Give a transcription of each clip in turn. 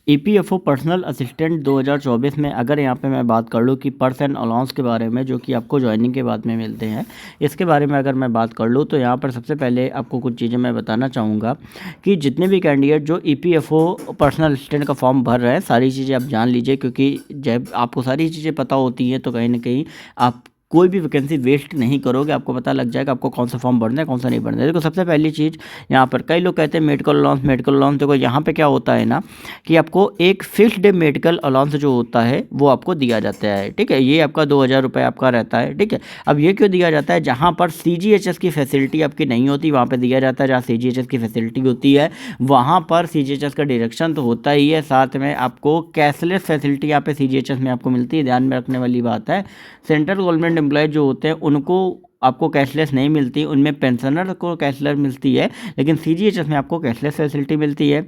EPFO personal assistant 2024 में अगर यहाँ पे मैं बात कर लूँ कि पर्सन अलाउंस के बारे में, जो कि आपको ज्वाइनिंग के बाद में मिलते हैं, इसके बारे में अगर मैं बात कर लूँ तो यहाँ पर सबसे पहले आपको कुछ चीज़ें मैं बताना चाहूँगा कि जितने भी कैंडिडेट जो ईपीएफओ पर्सनल असिस्टेंट का फॉर्म भर रहे हैं, सारी चीज़ें आप जान लीजिए, क्योंकि जब आपको सारी चीज़ें पता होती हैं तो कहीं ना कहीं आप कोई भी वैकेंसी वेस्ट नहीं करोगे। आपको पता लग जाएगा आपको कौन सा फॉर्म भरना है, कौन सा नहीं भरना है। देखो, सबसे पहली चीज़ यहाँ पर कई लोग कहते हैं मेडिकल अलाउंस। देखो यहाँ पे क्या होता है ना कि आपको एक फिक्स्ड मेडिकल अलाउंस जो होता है वो आपको दिया जाता है। ठीक है, ये आपका 2000 रुपये आपका रहता है। ठीक है, अब ये क्यों दिया जाता है? जहाँ पर सीजीएचएस की फैसिलिटी आपकी नहीं होती वहाँ पर दिया जाता है। जहाँ सीजीएचएस की फैसिलिटी होती है वहाँ पर सीजीएचएस का डायरेक्शन तो होता ही है, साथ में आपको कैशलेस फैसिलिटी यहाँ पे सीजीएचएस में आपको मिलती है। ध्यान में रखने वाली बात है, सेंट्रल गवर्नमेंट एम्प्लॉय जो होते हैं उनको आपको कैशलेस नहीं मिलती, उनमें पेंशनर को कैशलेस मिलती है, लेकिन सीजीएचएस में आपको कैशलेस फैसिलिटी मिलती है,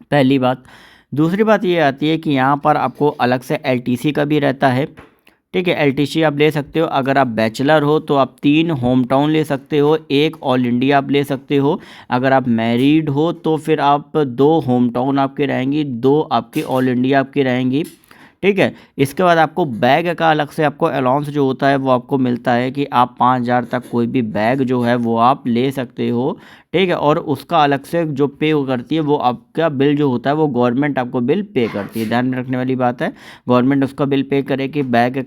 पहली बात। दूसरी बात ये आती है कि यहाँ पर आपको अलग से एलटीसी का भी रहता है। ठीक है, एलटीसी आप ले सकते हो। अगर आप बैचलर हो तो आप 3 होम टाउन ले सकते हो, 1 ऑल इंडिया आप ले सकते हो। अगर आप मैरिड हो तो फिर आप 2 होम टाउन आपके रहेंगी, 2 आपकी ऑल इंडिया आपकी रहेंगी। ठीक है, इसके बाद आपको बैग का अलग से आपको अलाउंस जो होता है वो आपको मिलता है कि आप 5000 तक कोई भी बैग जो है वो आप ले सकते हो। ठीक है, और उसका अलग से जो पे करती है वो आपका बिल जो होता है वो गवर्नमेंट आपको बिल पे करती है। ध्यान में रखने वाली बात है, गवर्नमेंट उसका बिल पे करेगी। बैग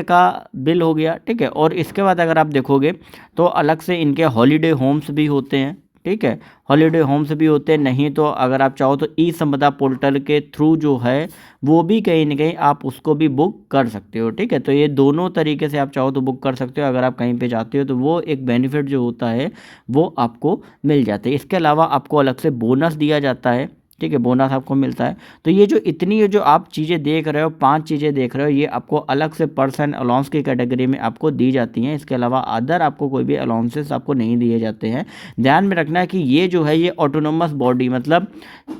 का बिल हो गया। ठीक है, और इसके बाद अगर आप देखोगे तो अलग से इनके हॉलीडे होम्स भी होते हैं। ठीक है, हॉलीडे होम्स भी होते हैं। नहीं तो अगर आप चाहो तो ई संपदा पोर्टल के थ्रू जो है वो भी कहीं ना कहीं आप उसको भी बुक कर सकते हो। ठीक है, तो ये दोनों तरीके से आप चाहो तो बुक कर सकते हो। अगर आप कहीं पे जाते हो तो वो एक बेनिफिट जो होता है वो आपको मिल जाता है। इसके अलावा आपको अलग से बोनस दिया जाता है। ठीक है, बोनस आपको मिलता है। तो ये जो आप चीज़ें देख रहे हो, 5 चीज़ें देख रहे हो, ये आपको अलग से पर्सन अलाउंस की कैटेगरी में आपको दी जाती हैं। इसके अलावा अदर आपको कोई भी अलाउंसेस आपको नहीं दिए जाते हैं। ध्यान में रखना है कि ये जो है ये ऑटोनोमस बॉडी, मतलब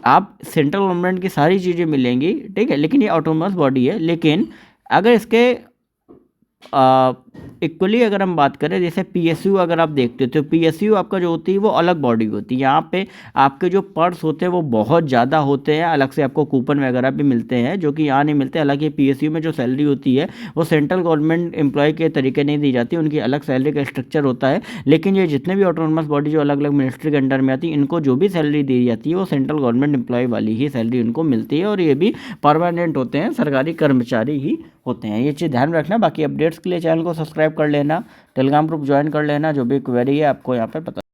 आप सेंट्रल गवर्नमेंट की सारी चीज़ें मिलेंगी। ठीक है, लेकिन ये ऑटोनोमस बॉडी है। लेकिन अगर इसके इक्वली अगर हम बात करें, जैसे पीएसयू अगर आप देखते हो तो पीएसयू आपका जो होती है वो अलग बॉडी होती है। यहाँ पे आपके जो पर्स होते हैं वो बहुत ज़्यादा होते हैं, अलग से आपको कूपन वगैरह भी मिलते हैं जो कि यहाँ नहीं मिलते। हालांकि पीएसयू में जो सैलरी होती है वो सेंट्रल गवर्नमेंट एम्प्लॉय के तरीके नहीं दी जाती, उनकी अलग सैलरी का स्ट्रक्चर होता है। लेकिन ये जितने भी ऑटोनोमस बॉडी जो अलग अलग मिनिस्ट्री के अंडर में आती है, इनको जो भी सैलरी दी जाती है वो सेंट्रल गवर्नमेंट एम्प्लॉय वाली ही सैलरी उनको मिलती है, और ये भी परमानेंट होते हैं, सरकारी कर्मचारी ही होते हैं। ये चीज़ ध्यान में रखना। बाकी अपडेट्स के लिए चैनल को सब्सक्राइब कर लेना, टेलीग्राम ग्रुप ज्वाइन कर लेना, जो भी क्वेरी है आपको यहाँ पे पता